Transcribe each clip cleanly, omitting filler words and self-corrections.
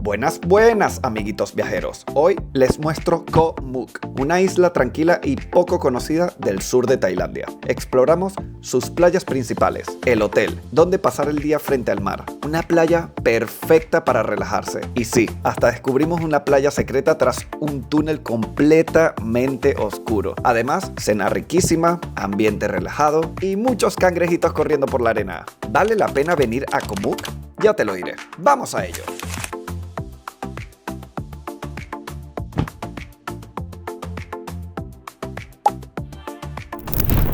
Buenas, buenas, amiguitos viajeros. Hoy les muestro Koh Mook, una isla tranquila y poco conocida del sur de Tailandia. Exploramos sus playas principales, el hotel, donde pasar el día frente al mar. Una playa perfecta para relajarse. Y sí, hasta descubrimos una playa secreta tras un túnel completamente oscuro. Además, cena riquísima, ambiente relajado y muchos cangrejitos corriendo por la arena. ¿Vale la pena venir a Koh Mook? Ya te lo diré. ¡Vamos a ello!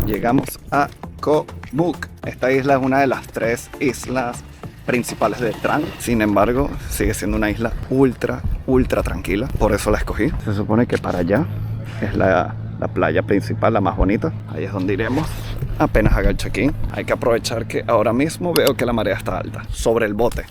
Llegamos a Koh Mook. Esta isla es una de las 3 islas principales de Trang. Sin embargo, sigue siendo una isla ultra tranquila. Por eso la escogí. Se supone que para allá es la playa principal, la más bonita. Ahí es donde iremos apenas haga el check-in. Hay que aprovechar que ahora mismo veo que la marea está alta. Sobre el bote.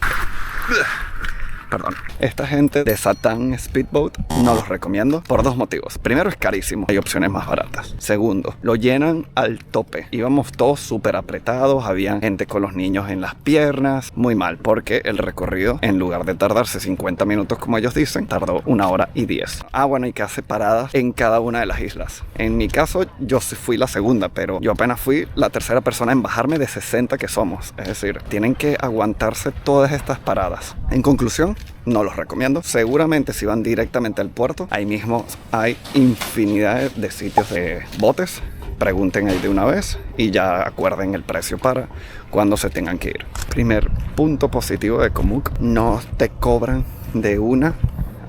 Perdón. Esta gente de Satan Speedboat no los recomiendo por 2 motivos. Primero, es carísimo. Hay opciones más baratas. Segundo, lo llenan al tope. Íbamos todos súper apretados. Había gente con los niños en las piernas. Muy mal, porque el recorrido, en lugar de tardarse 50 minutos como ellos dicen, tardó 1 hora y 10. Bueno, y que hace paradas en cada una de las islas. En mi caso, yo sí fui la segunda, pero yo apenas fui la tercera persona en bajarme de 60 que somos. Es decir, tienen que aguantarse todas estas paradas. En conclusión, no los recomiendo. Seguramente si van directamente al puerto, ahí mismo hay infinidad de sitios de botes. Pregunten ahí de una vez y ya acuerden el precio para cuando se tengan que ir. Primer punto positivo de Koh Mook: no te cobran de una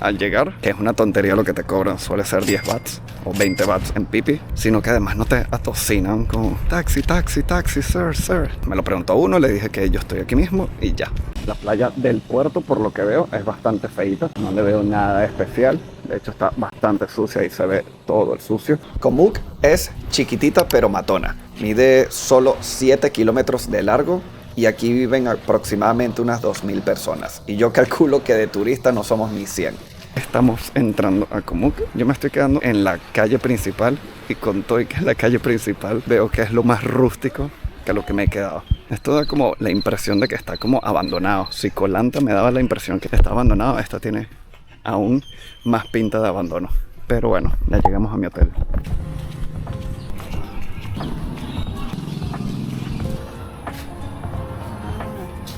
al llegar, que es una tontería lo que te cobran. Suele ser 10 bahts o 20 bahts en pipi, sino que además no te atocinan con taxi, sir. Me lo preguntó uno, le dije que yo estoy aquí mismo y ya. La playa del puerto, por lo que veo, es bastante feita. No le veo nada especial. De hecho, está bastante sucia y se ve todo el sucio. Koh Mook es chiquitita pero matona. Mide solo 7 kilómetros de largo. Y aquí viven aproximadamente unas 2000 personas. Y yo calculo que de turistas no somos ni 100. Estamos entrando a Koh Mook. Yo me estoy quedando en la calle principal. Y con todo y que es la calle principal, veo que es lo más rústico que lo que me he quedado. Esto da como la impresión de que está como abandonado. Si Koh Lanta me daba la impresión que está abandonado, esta tiene aún más pinta de abandono. Pero bueno, ya llegamos a mi hotel.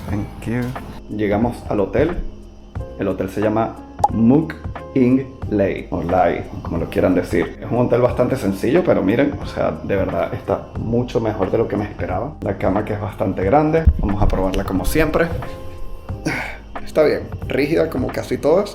Thank you. Llegamos al hotel. El hotel se llama Mook Ing Lei, o Lai, como lo quieran decir. Es un hotel bastante sencillo, pero miren, o sea, de verdad está mucho mejor de lo que me esperaba. La cama, que es bastante grande. Vamos a probarla como siempre. Está bien, rígida como casi todas,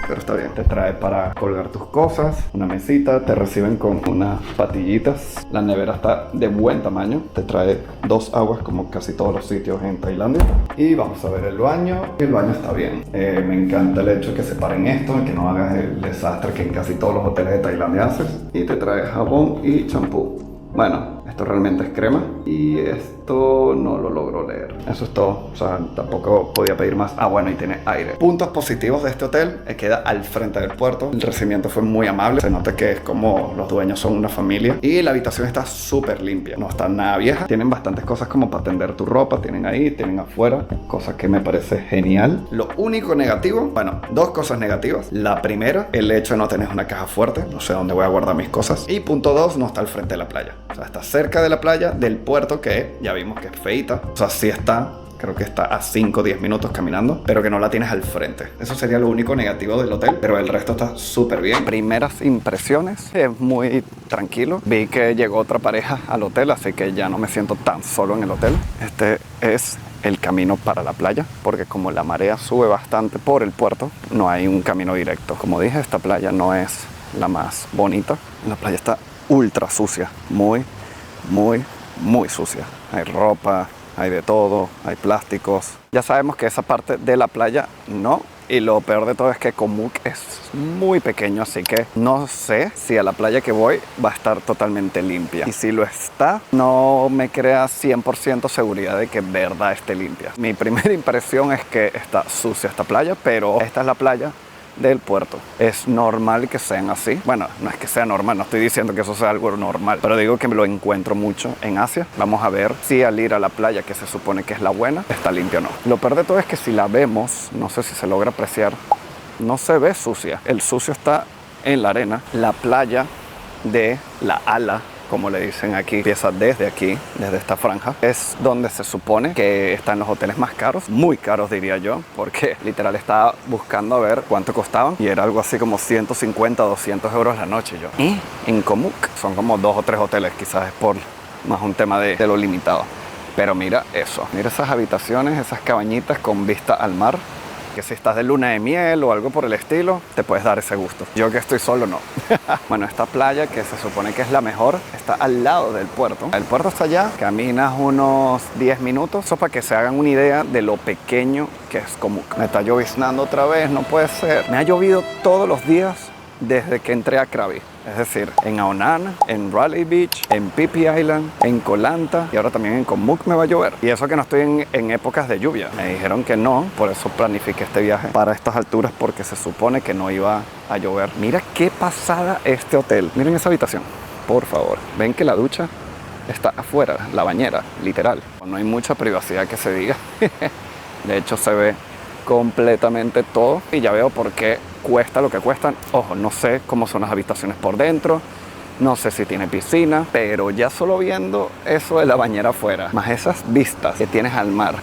pero está bien. Te trae para colgar tus cosas, una mesita, te reciben con unas patillitas. La nevera está de buen tamaño. Te trae 2 aguas como casi todos los sitios en Tailandia. Y vamos a ver el baño. El baño está bien. Me encanta el hecho de que separen esto, que no hagas el desastre que en casi todos los hoteles de Tailandia haces. Y te trae jabón y champú. Bueno, esto realmente es crema y esto no lo logro leer. Eso es todo, o sea, tampoco podía pedir más. Bueno, y tiene aire. Puntos positivos de este hotel: queda al frente del puerto. El recibimiento fue muy amable. Se nota que es como los dueños son una familia. Y la habitación está súper limpia, no está nada vieja. Tienen bastantes cosas como para tender tu ropa. Tienen ahí, tienen afuera, cosa que me parece genial. Lo único negativo, bueno, 2 cosas negativas. La primera, el hecho de no tener una caja fuerte. No sé dónde voy a guardar mis cosas. Y punto 2, no está al frente de la playa. O sea, está cerca de la playa, del puerto, que ya vimos que es feita. O sea, sí está, creo que está a 5 o 10 minutos caminando, pero que no la tienes al frente. Eso sería lo único negativo del hotel, pero el resto está súper bien. Primeras impresiones: es muy tranquilo. Vi que llegó otra pareja al hotel, así que ya no me siento tan solo en el hotel. Este es el camino para la playa, porque como la marea sube bastante por el puerto, no hay un camino directo. Como dije, esta playa no es la más bonita. La playa está ultra sucia, muy sucia. Hay ropa, hay de todo, hay plásticos. Ya sabemos que esa parte de la playa no. Y lo peor de todo es que Koh Mook es muy pequeño, así que no sé si a la playa que voy va a estar totalmente limpia. Y si lo está, no me crea 100% seguridad de que en verdad esté limpia. Mi primera impresión es que está sucia esta playa, pero esta es la playa del puerto. Es normal que sean así. Bueno, no es que sea normal, no estoy diciendo que eso sea algo normal, pero digo que me lo encuentro mucho en Asia. Vamos a ver si al ir a la playa, que se supone que es la buena, está limpia o no. Lo peor de todo es que si la vemos, no sé si se logra apreciar, no se ve sucia. El sucio está en la arena. La playa de la ala, como le dicen aquí, empieza desde aquí, desde esta franja. Es donde se supone que están los hoteles más caros, muy caros diría yo, porque literal estaba buscando a ver cuánto costaban y era algo así como 150, 200 euros la noche. Yo, en Koh Muk son como 2 o 3 hoteles, quizás es por más un tema de lo limitado. Pero mira eso, mira esas habitaciones, esas cabañitas con vista al mar, que si estás de luna de miel o algo por el estilo, te puedes dar ese gusto. Yo que estoy solo, no. Bueno, esta playa, que se supone que es la mejor, está al lado del puerto. El puerto está allá, caminas unos 10 minutos. Eso para que se hagan una idea de lo pequeño que es Koh Muk. Me está lloviznando otra vez, no puede ser. Me ha llovido todos los días desde que entré a Krabi. Es decir, en Ao Nang, en Raleigh Beach, en Phi Phi Island, en Koh Lanta y ahora también en Koh Muk me va a llover. Y eso que no estoy en épocas de lluvia. Me dijeron que no, por eso planifiqué este viaje para estas alturas, porque se supone que no iba a llover. Mira qué pasada este hotel. Miren esa habitación, por favor. Ven que la ducha está afuera, la bañera, literal. No hay mucha privacidad que se diga. De hecho se ve completamente todo y ya veo por qué cuesta lo que cuestan. Ojo, no sé cómo son las habitaciones por dentro, no sé si tiene piscina, pero ya solo viendo eso de la bañera afuera, más esas vistas que tienes al mar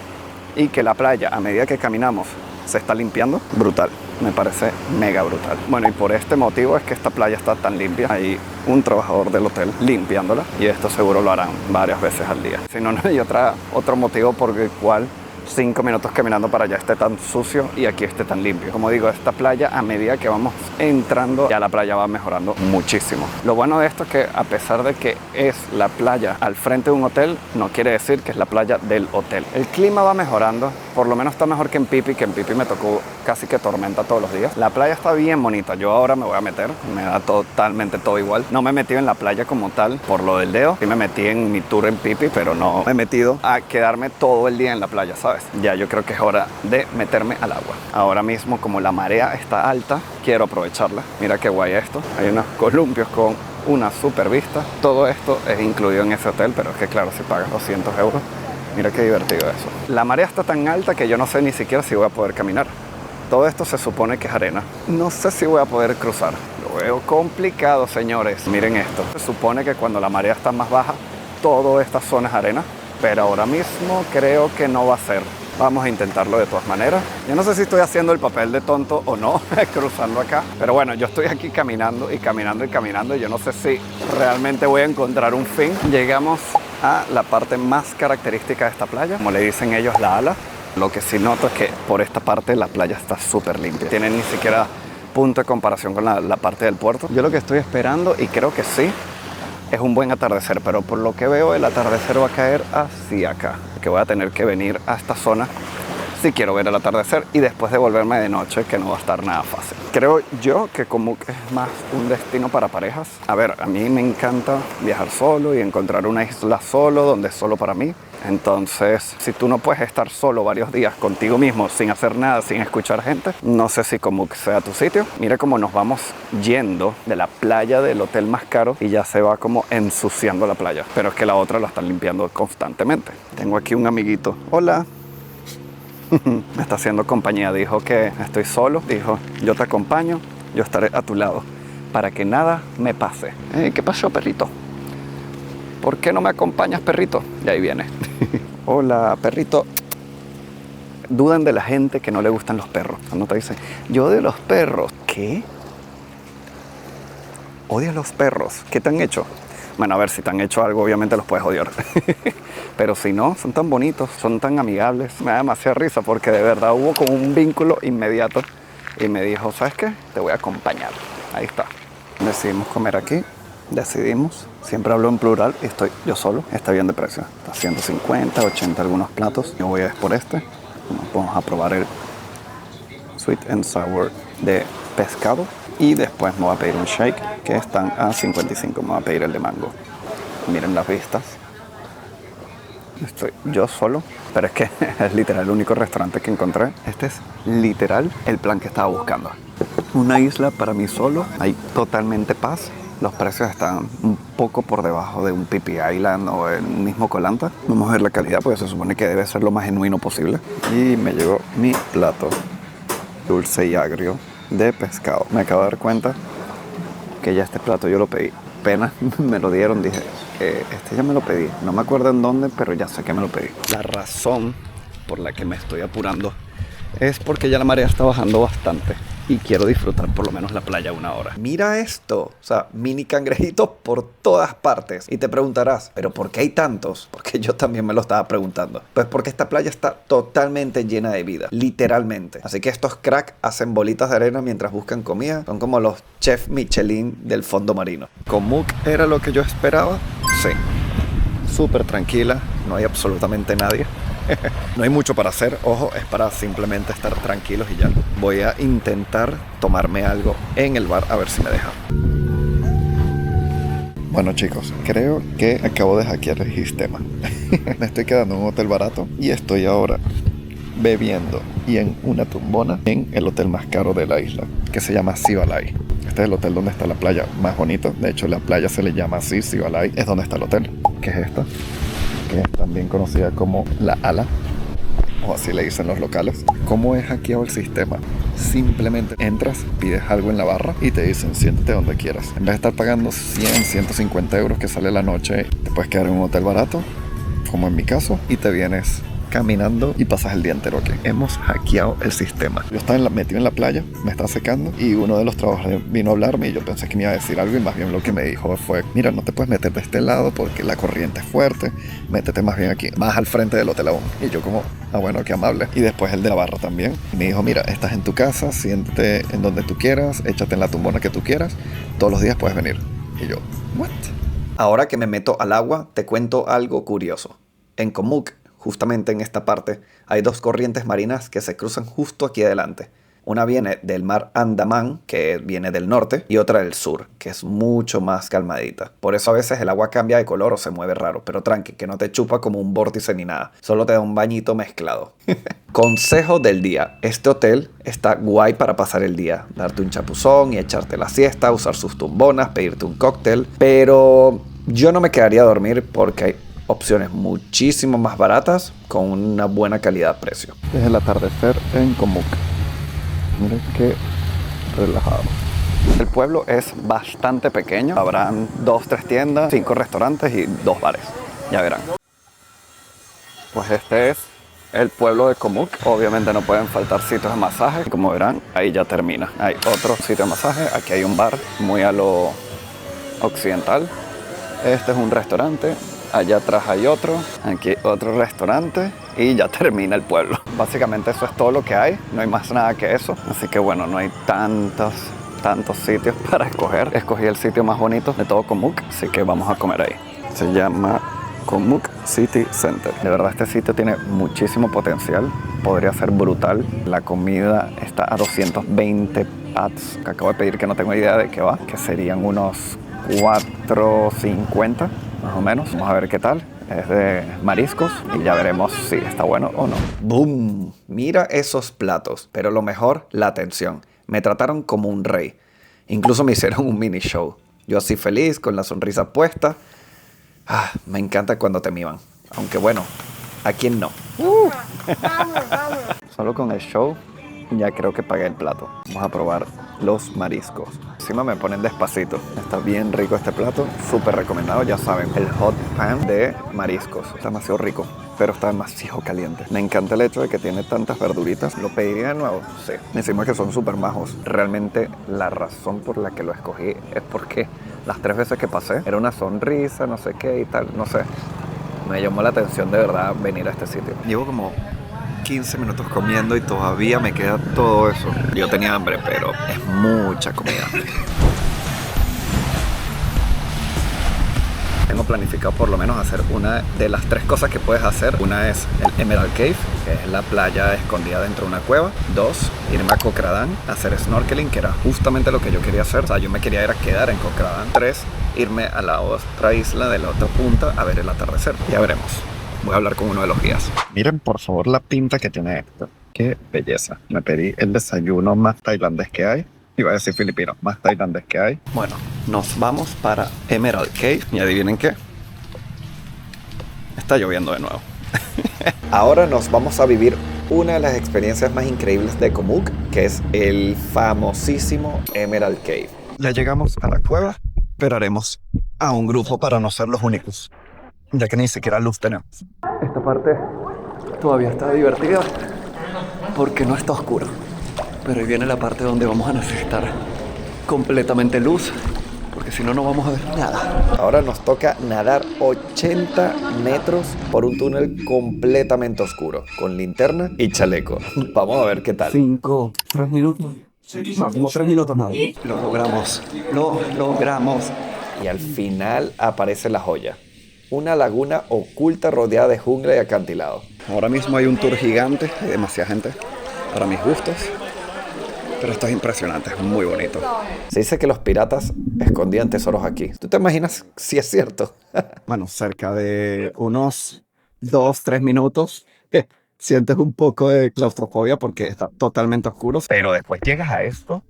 y que la playa a medida que caminamos se está limpiando, brutal, me parece mega brutal. Bueno, y por este motivo es que esta playa está tan limpia. Hay un trabajador del hotel limpiándola y esto seguro lo harán varias veces al día. Si no, no hay otro motivo por el cual 5 minutos caminando para allá esté tan sucio y aquí esté tan limpio. Como digo, esta playa, a medida que vamos entrando, ya la playa va mejorando muchísimo. Lo bueno de esto es que a pesar de que es la playa al frente de un hotel, no quiere decir que es la playa del hotel. El clima va mejorando, por lo menos está mejor que en Phi Phi, que en Phi Phi me tocó casi que tormenta todos los días. La playa está bien bonita. Yo ahora me voy a meter, me da totalmente todo igual. No me he metido en la playa como tal por lo del dedo. Sí me metí en mi tour en Phi Phi, pero no me he metido a quedarme todo el día en la playa, ¿sabes? Ya yo creo que es hora de meterme al agua. Ahora mismo, como la marea está alta, quiero aprovecharla. Mira qué guay esto. Hay unos columpios con una super vista. Todo esto es incluido en ese hotel, pero es que claro, si pagas 200 euros, mira qué divertido eso. La marea está tan alta que yo no sé ni siquiera si voy a poder caminar. Todo esto se supone que es arena. No sé si voy a poder cruzar. Lo veo complicado, señores. Miren esto. Se supone que cuando la marea está más baja, toda esta zona es arena, pero ahora mismo creo que no va a ser. Vamos a intentarlo de todas maneras. Yo no sé si estoy haciendo el papel de tonto o no, cruzando acá. Pero bueno, yo estoy aquí caminando y caminando y caminando. Y yo no sé si realmente voy a encontrar un fin. Llegamos a la parte más característica de esta playa, como le dicen ellos, la ala. Lo que sí noto es que por esta parte la playa está súper limpia. Tiene ni siquiera punto de comparación con la parte del puerto. Yo lo que estoy esperando, y creo que sí, es un buen atardecer, pero por lo que veo el atardecer va a caer hacia acá, que voy a tener que venir a esta zona si quiero ver el atardecer y después devolverme de noche, que no va a estar nada fácil. Creo yo que como es más un destino para parejas. A ver, a mí me encanta viajar solo y encontrar una isla solo, donde es solo para mí. Entonces, si tú no puedes estar solo varios días contigo mismo, sin hacer nada, sin escuchar gente, no sé si como que sea tu sitio. Mira cómo nos vamos yendo de la playa del hotel más caro y ya se va como ensuciando la playa. Pero es que la otra la están limpiando constantemente. Tengo aquí un amiguito. Hola. Me está haciendo compañía. Dijo que estoy solo. Dijo, yo te acompaño, yo estaré a tu lado para que nada me pase. ¿Qué pasó, perrito? ¿Por qué no me acompañas, perrito? Y ahí viene. Hola, perrito. Dudan de la gente que no le gustan los perros. Cuando te dicen, yo odio los perros. ¿Qué? ¿Odias los perros? ¿Qué te han hecho? Bueno, a ver, si te han hecho algo, obviamente los puedes odiar. Pero si no, son tan bonitos, son tan amigables. Me da demasiada risa porque de verdad hubo como un vínculo inmediato. Y me dijo, ¿sabes qué? Te voy a acompañar. Ahí está. Decidimos comer aquí. Decidimos. Siempre hablo en plural y estoy yo solo. Está bien de precio. Está 150, 80 algunos platos. Yo voy a ir por este. Vamos a probar el Sweet and Sour de pescado. Y después me voy a pedir un shake, que están a 55. Me voy a pedir el de mango. Miren las vistas. Estoy yo solo, pero es que es literal el único restaurante que encontré. Este es literal el plan que estaba buscando. una isla para mí solo. Hay totalmente paz. Los precios están un poco por debajo de un Phi Phi Island o el mismo Koh Lanta. Vamos a ver la calidad porque se supone que debe ser lo más genuino posible. Y me llegó mi plato dulce y agrio de pescado. Me acabo de dar cuenta que ya este plato yo lo pedí. Apenas me lo dieron, dije, este ya me lo pedí. No me acuerdo en dónde, pero ya sé que me lo pedí. La razón por la que me estoy apurando es porque ya la marea está bajando bastante y quiero disfrutar por lo menos la playa una hora. Mira esto, o sea, mini cangrejitos por todas partes. Y te preguntarás, ¿pero por qué hay tantos? Porque yo también me lo estaba preguntando. Pues porque esta playa está totalmente llena de vida, literalmente. Así que estos cracks hacen bolitas de arena mientras buscan comida. Son como los chefs Michelin del fondo marino. Koh era lo que yo esperaba, sí. Súper tranquila, no hay absolutamente nadie. No hay mucho para hacer, ojo, es para simplemente estar tranquilos y ya. Voy a intentar tomarme algo en el bar a ver si me deja. Bueno chicos, creo que acabo de hackear el sistema. Me estoy quedando en un hotel barato y estoy ahora bebiendo y en una tumbona en el hotel más caro de la isla, que se llama Sivalai. Este es el hotel donde está la playa más bonita. De hecho, la playa se le llama así, Sivalai. Es donde está el hotel, que es esta, que es también conocida como La Ala, o así le dicen los locales. ¿Cómo es hackeado el sistema? Simplemente entras, pides algo en la barra y te dicen siéntate donde quieras. En vez de estar pagando 100, 150 euros que sale la noche, te puedes quedar en un hotel barato, como en mi caso, y te vienes caminando y pasas el día entero aquí. Hemos hackeado el sistema. Yo estaba metido en la playa, me estaba secando y uno de los trabajadores vino a hablarme y yo pensé que me iba a decir algo y más bien lo que me dijo fue, mira, no te puedes meter de este lado porque la corriente es fuerte, métete más bien aquí, más al frente del hotel aún. Y yo como, bueno, qué amable. Y después el de la barra también. Y me dijo, mira, estás en tu casa, siéntate en donde tú quieras, échate en la tumbona que tú quieras, todos los días puedes venir. Y yo, ¿what? Ahora que me meto al agua, te cuento algo curioso. En Koh justamente en esta parte, hay dos corrientes marinas que se cruzan justo aquí adelante. Una viene del mar Andaman, que viene del norte, y otra del sur, que es mucho más calmadita. Por eso a veces el agua cambia de color o se mueve raro, pero tranqui, que no te chupa como un vórtice ni nada. Solo te da un bañito mezclado. Consejo del día. Este hotel está guay para pasar el día. Darte un chapuzón y echarte la siesta, usar sus tumbonas, pedirte un cóctel. Pero yo no me quedaría a dormir porque hay opciones muchísimo más baratas con una buena calidad-precio. Es el atardecer en Koh. Miren qué relajado. El pueblo es bastante pequeño. Habrán 2, 3 tiendas, 5 restaurantes y 2 bares. Ya verán. Pues este es el pueblo de Koh. Obviamente no pueden faltar sitios de masaje. Como verán, ahí ya termina. Hay otro sitio de masaje. Aquí hay un bar muy a lo occidental. Este es un restaurante. Allá atrás hay otro, aquí otro restaurante y ya termina el pueblo. Básicamente eso es todo lo que hay, no hay más nada que eso. Así que bueno, no hay tantos sitios para escoger. Escogí el sitio más bonito de todo Koh, así que vamos a comer ahí. Se llama Koh City Center. De verdad este sitio tiene muchísimo potencial, podría ser brutal. La comida está a 220 bahts, que acabo de pedir que no tengo idea de qué va, que serían unos 4.50. Más o menos. Vamos a ver qué tal. Es de mariscos y ya veremos si está bueno o no. ¡Boom! Mira esos platos. Pero lo mejor, la atención. Me trataron como un rey. Incluso me hicieron un mini show. Yo así feliz, con la sonrisa puesta. Me encanta cuando te miman. Aunque bueno, ¿a quién no? Vamos. Solo con el show ya creo que pagué el plato. Vamos a probar los mariscos. Encima me ponen despacito. Está bien rico este plato. Súper recomendado, ya saben. El hot pan de mariscos. Está demasiado rico, pero está demasiado caliente. Me encanta el hecho de que tiene tantas verduritas. ¿Lo pediría de nuevo? Sí. Encima que son súper majos. Realmente la razón por la que lo escogí es porque las 3 veces que pasé era una sonrisa, no sé qué y tal. No sé. Me llamó la atención de verdad venir a este sitio. Llevo como 15 minutos comiendo y todavía me queda todo eso. Yo tenía hambre, pero es mucha comida. Tengo planificado por lo menos hacer una de las 3 cosas que puedes hacer. Una es el Emerald Cave, que es la playa escondida dentro de una cueva. 2, irme a Koh Pradhan a hacer snorkeling, que era justamente lo que yo quería hacer. O sea, yo me quería ir a quedar en Koh Pradhan. 3, irme a la otra isla de la otra punta a ver el atardecer. Ya veremos. Voy a hablar con uno de los guías. Miren por favor la pinta que tiene esto. Qué belleza. Me pedí el desayuno más tailandés que hay. Iba a decir filipino, más tailandés que hay. Bueno, nos vamos para Emerald Cave y adivinen qué. Está lloviendo de nuevo. Ahora nos vamos a vivir una de las experiencias más increíbles de Komoot, que es el famosísimo Emerald Cave. Ya llegamos a la cueva, pero haremos a un grupo para no ser los únicos, ya que ni siquiera luz tenemos. Esta parte todavía está divertida porque no está oscuro, pero ahí viene la parte donde vamos a necesitar completamente luz, porque si no, no vamos a ver nada. Ahora nos toca nadar 80 metros por un túnel completamente oscuro, con linterna y chaleco. Vamos a ver qué tal. 3 minutos. Como 3 minutos nada. Lo logramos. Y al final aparece la joya. Una laguna oculta rodeada de jungla y acantilado. Ahora mismo hay un tour gigante, hay demasiada gente para mis gustos. Pero esto es impresionante, es muy bonito. Se dice que los piratas escondían tesoros aquí. ¿Tú te imaginas si es cierto? Bueno, cerca de unos 2-3 minutos sientes un poco de claustrofobia porque está totalmente oscuro. Pero después llegas a esto,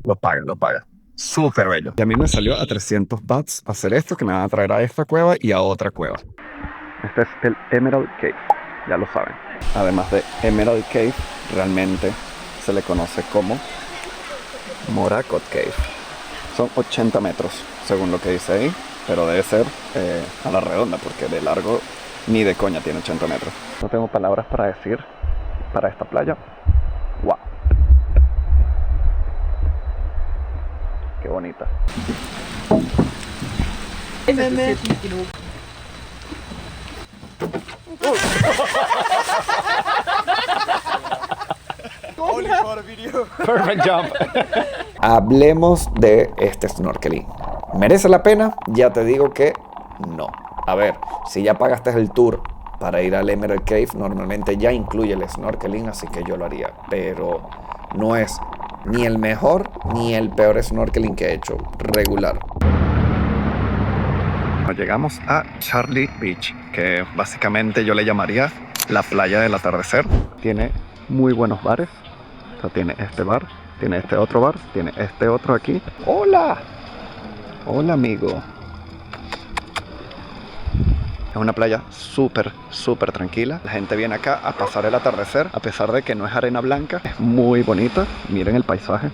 lo pagas. Súper bello. Y a mí me salió a 300 bahts hacer esto, que me van a traer a esta cueva y a otra cueva. Este es el Emerald Cave, ya lo saben. Además de Emerald Cave, realmente se le conoce como Morakot Cave. Son 80 metros, según lo que dice ahí, pero debe ser a la redonda, porque de largo ni de coña tiene 80 metros. No tengo palabras para decir para esta playa. ¡Wow! ¡Qué bonita! Perfect jump. Hablemos de este snorkeling. ¿Merece la pena? Ya te digo que no. A ver, si ya pagaste el tour para ir al Emerald Cave, normalmente ya incluye el snorkeling, así que yo lo haría. Pero no es ni el mejor ni el peor snorkeling que he hecho. Regular. Llegamos a Charlie Beach, que básicamente yo le llamaría la playa del atardecer. Tiene muy buenos bares. O sea, tiene este bar, tiene este otro bar, tiene este otro aquí. ¡Hola! Hola, amigo. Es una playa súper tranquila. La gente viene acá a pasar el atardecer, a pesar de que no es arena blanca. Es muy bonita. Miren el paisaje.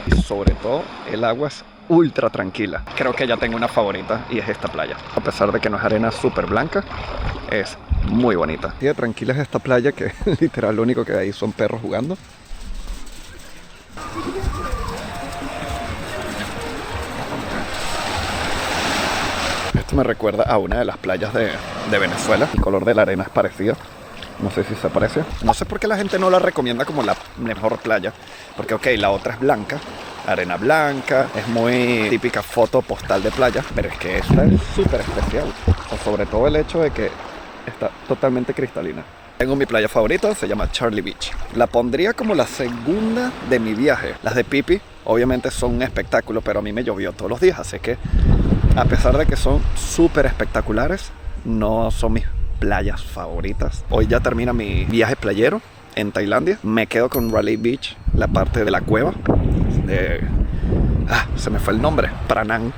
Y sobre todo, el agua es ultra tranquila. Creo que ya tengo una favorita y es esta playa. A pesar de que no es arena súper blanca, es muy bonita. Y de tranquila es esta playa que literal lo único que hay son perros jugando. Esto me recuerda a una de las playas de Venezuela. El color de la arena es parecido. No sé si se parece. No sé por qué la gente no la recomienda como la mejor playa. Porque ok, la otra es blanca. Arena blanca. Es muy típica foto postal de playa. Pero es que esta es súper especial. O sobre todo el hecho de que está totalmente cristalina. Tengo mi playa favorita, se llama Charlie Beach. La pondría como la segunda de mi viaje. Las de Phi Phi obviamente son un espectáculo, pero a mí me llovió todos los días. Así que a pesar de que son súper espectaculares, no son mis playas favoritas. Hoy ya termina mi viaje playero en Tailandia. Me quedo con Railay Beach, la parte de la cueva de... se me fue el nombre. Pranang,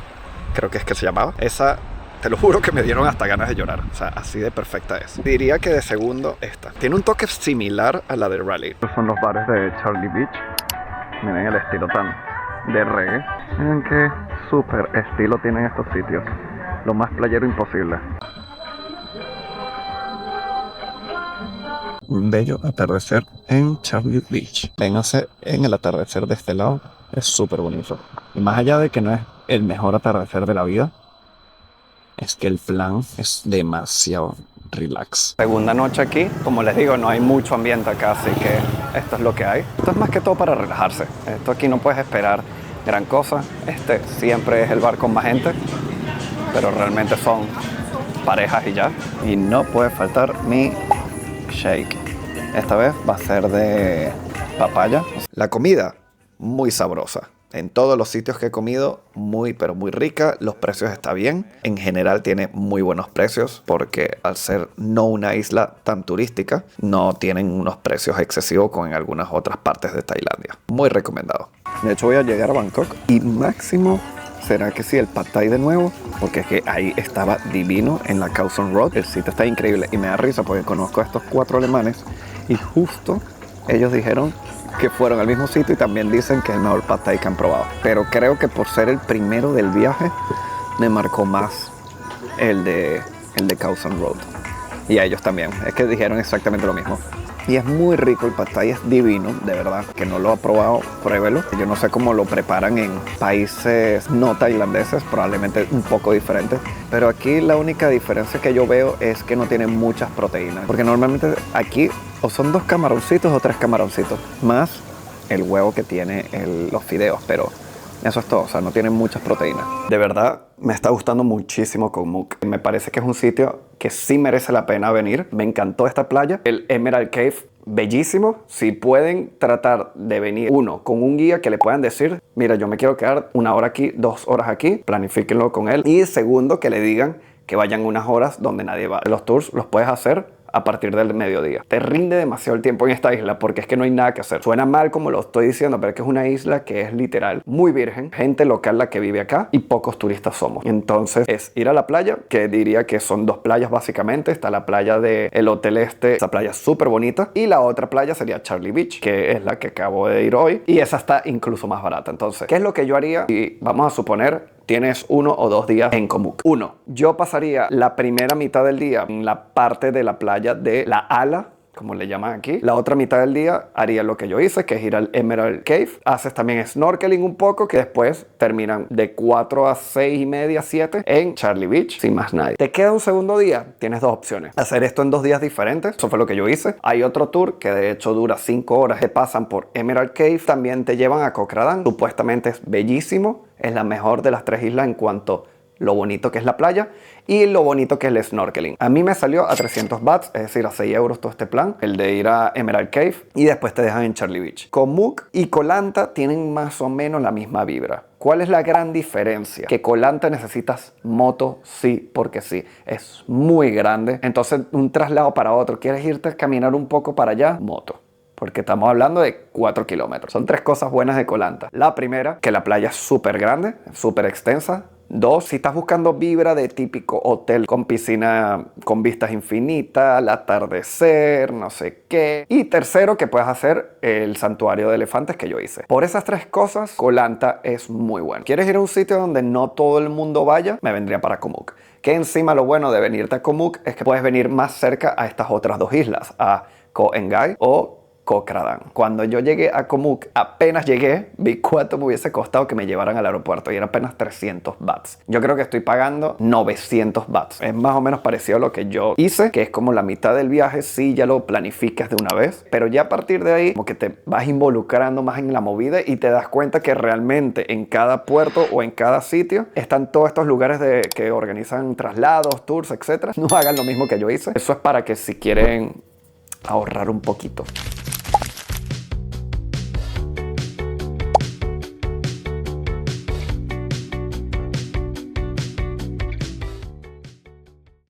creo que es que se llamaba. Esa, te lo juro que me dieron hasta ganas de llorar. O sea, así de perfecta es. Diría que de segundo esta. Tiene un toque similar a la de Railay. Estos son los bares de Charlie Beach. Miren el estilo tan de reggae. Miren qué súper estilo tienen estos sitios. Lo más playero imposible. Un bello atardecer en Charlie Beach. Véngase en el atardecer de este lado. Es súper bonito. Y más allá de que no es el mejor atardecer de la vida, es que el plan es demasiado relax. Segunda noche aquí. Como les digo, no hay mucho ambiente acá, así que esto es lo que hay. Esto es más que todo para relajarse. Esto aquí no puedes esperar gran cosa. Este siempre es el bar con más gente, pero realmente son parejas y ya. Y no puede faltar mi shake. Esta vez va a ser de papaya. La comida, muy sabrosa. En todos los sitios que he comido, muy pero muy rica. Los precios están bien. En general tiene muy buenos precios porque al ser no una isla tan turística, no tienen unos precios excesivos como en algunas otras partes de Tailandia. Muy recomendado. De hecho voy a llegar a Bangkok y máximo será que sí, el Pad Thai de nuevo, porque es que ahí estaba divino en la Khao San Road. El sitio está increíble y me da risa porque conozco a estos 4 alemanes y justo ellos dijeron que fueron al mismo sitio y también dicen que es el mejor Pad Thai que han probado. Pero creo que por ser el primero del viaje me marcó más el de Khao San Road. Y a ellos también, es que dijeron exactamente lo mismo. Y es muy rico, el Pad Thai es divino, de verdad. Que no lo ha probado, pruébelo. Yo no sé cómo lo preparan en países no tailandeses, probablemente un poco diferentes. Pero aquí la única diferencia que yo veo es que no tiene muchas proteínas. Porque normalmente aquí o son 2 camaroncitos o 3 camaroncitos, más el huevo que tiene los fideos, pero eso es todo, o sea, no tienen muchas proteínas. De verdad, me está gustando muchísimo Koh Mook. Me parece que es un sitio que sí merece la pena venir. Me encantó esta playa. El Emerald Cave, bellísimo. Si pueden tratar de venir, uno, con un guía que le puedan decir, mira, yo me quiero quedar 1 hora aquí, 2 horas aquí, planifíquenlo con él. Y segundo, que le digan que vayan unas horas donde nadie va. Los tours los puedes hacer a partir del mediodía. Te rinde demasiado el tiempo en esta isla porque es que no hay nada que hacer. Suena mal como lo estoy diciendo, pero es que es una isla que es literal muy virgen, gente local la que vive acá y pocos turistas somos. Entonces es ir a la playa, que diría que son 2 playas básicamente. Está la playa del hotel esa playa súper bonita, y la otra playa sería Charlie Beach, que es la que acabo de ir hoy, y esa está incluso más barata. Entonces, ¿qué es lo que yo haría si, vamos a suponer, tienes 1 o 2 días en Koh Mook? 1, yo pasaría la primera mitad del día en la parte de la playa de La Ala, como le llaman aquí. La otra mitad del día haría lo que yo hice, que es ir al Emerald Cave. Haces también snorkeling un poco, que después terminan de 4 a 6 y media, 7 en Charlie Beach, sin más nadie. Te queda un segundo día, tienes 2 opciones. Hacer esto en 2 días diferentes, eso fue lo que yo hice. Hay otro tour que de hecho dura 5 horas, que pasan por Emerald Cave, también te llevan a Koh Kradan. Supuestamente es bellísimo, es la mejor de las 3 islas en cuanto lo bonito que es la playa y lo bonito que es el snorkeling. A mí me salió a 300 bahts, es decir, a 6 euros todo este plan, el de ir a Emerald Cave, y después te dejan en Charlie Beach. Koh Mook y Koh Lanta tienen más o menos la misma vibra. ¿Cuál es la gran diferencia? Que Koh Lanta necesitas moto sí porque sí. Es muy grande, entonces un traslado para otro. ¿Quieres irte a caminar un poco para allá? Moto. Porque estamos hablando de 4 kilómetros. Son 3 cosas buenas de Koh Lanta. La primera, que la playa es súper grande, súper extensa. 2, si estás buscando vibra de típico hotel con piscina con vistas infinitas, el atardecer, no sé qué. Y tercero, que puedes hacer el santuario de elefantes que yo hice. Por esas 3 cosas, Koh Lanta es muy bueno. ¿Quieres ir a un sitio donde no todo el mundo vaya? Me vendría para Koh Mook. Que encima lo bueno de venirte a Koh Mook es que puedes venir más cerca a estas otras 2 islas, a Koh Engai o Koh Kradan. Cuando yo llegué a Koh Mook, apenas llegué, vi cuánto me hubiese costado que me llevaran al aeropuerto y era apenas 300 bahts. Yo creo que estoy pagando 900 bahts. Es más o menos parecido a lo que yo hice, que es como la mitad del viaje, sí, ya lo planificas de una vez, pero ya a partir de ahí como que te vas involucrando más en la movida y te das cuenta que realmente en cada puerto o en cada sitio están todos estos lugares que organizan traslados, tours, etc. No hagan lo mismo que yo hice. Eso es para que si quieren ahorrar un poquito.